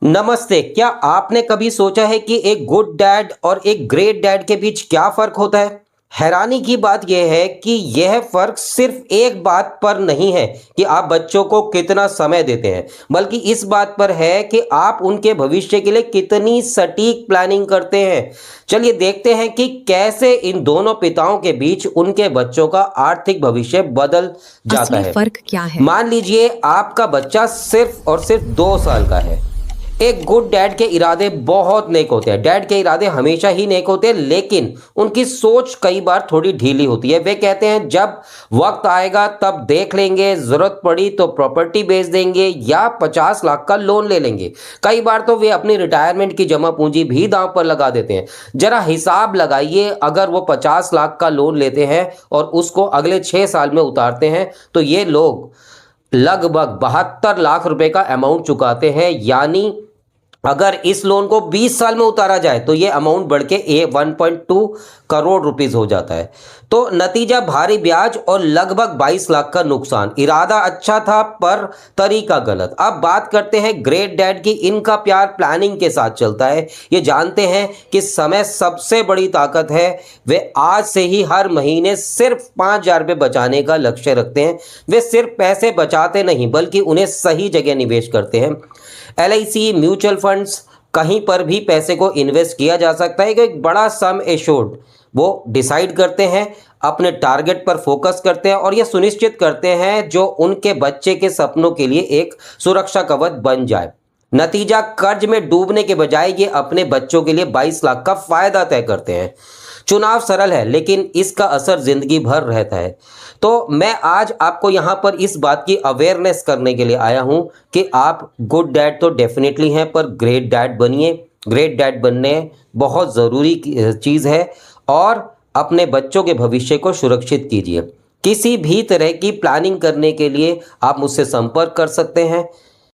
नमस्ते। क्या आपने कभी सोचा है कि एक गुड डैड और एक ग्रेट डैड के बीच क्या फर्क होता है? हैरानी की बात यह है कि यह फर्क सिर्फ एक बात पर नहीं है कि आप बच्चों को कितना समय देते हैं, बल्कि इस बात पर है कि आप उनके भविष्य के लिए कितनी सटीक प्लानिंग करते हैं। चलिए देखते हैं कि कैसे इन दोनों पिताओं के बीच उनके बच्चों का आर्थिक भविष्य बदल जाता असली है। फर्क क्या है? मान लीजिए आपका बच्चा सिर्फ और सिर्फ 2 साल का है। एक गुड डैड के इरादे बहुत नेक होते हैं। डैड के इरादे हमेशा ही नेक होते हैं, लेकिन उनकी सोच कई बार थोड़ी ढीली होती है। वे कहते हैं जब वक्त आएगा तब देख लेंगे, जरूरत पड़ी तो प्रॉपर्टी बेच देंगे या 50 लाख का लोन ले लेंगे। कई बार तो वे अपनी रिटायरमेंट की जमा पूंजी भी दांव पर लगा देते हैं। जरा हिसाब लगाइए, अगर वो 50 लाख का लोन लेते हैं और उसको अगले 6 साल में उतारते हैं तो ये लोग लगभग 72 लाख रुपए का अमाउंट चुकाते हैं। यानी अगर इस लोन को 20 साल में उतारा जाए तो ये अमाउंट बढ़ के 1.2 करोड़ रुपीस हो जाता है। तो नतीजा भारी ब्याज और लगभग 22 लाख का नुकसान। इरादा अच्छा था पर तरीका गलत। अब बात करते हैं ग्रेट डैड की। इनका प्यार प्लानिंग के साथ चलता है। ये जानते हैं कि समय सबसे बड़ी ताकत है। वे आज से ही हर महीने सिर्फ 5,000 रुपये बचाने का लक्ष्य रखते हैं। वे सिर्फ पैसे बचाते नहीं बल्कि उन्हें सही जगह निवेश करते हैं। LIC, म्यूचुअल फंड्स, कहीं पर भी पैसे को इन्वेस्ट किया जा सकता है कि एक बड़ा सम एश्योर्ड वो डिसाइड करते हैं, अपने टारगेट पर फोकस करते हैं और ये सुनिश्चित करते हैं जो उनके बच्चे के सपनों के लिए एक सुरक्षा कवच बन जाए। नतीजा, कर्ज में डूबने के बजाय ये अपने बच्चों के लिए 22 लाख का फायदा तय करते हैं। चुनाव सरल है लेकिन इसका असर जिंदगी भर रहता है। तो मैं आज आपको यहाँ पर इस बात की अवेयरनेस करने के लिए आया हूँ कि आप गुड डैड तो डेफिनेटली हैं, पर ग्रेट डैड बनिए। ग्रेट डैड बनने बहुत ज़रूरी चीज़ है और अपने बच्चों के भविष्य को सुरक्षित कीजिए। किसी भी तरह की प्लानिंग करने के लिए आप मुझसे संपर्क कर सकते हैं।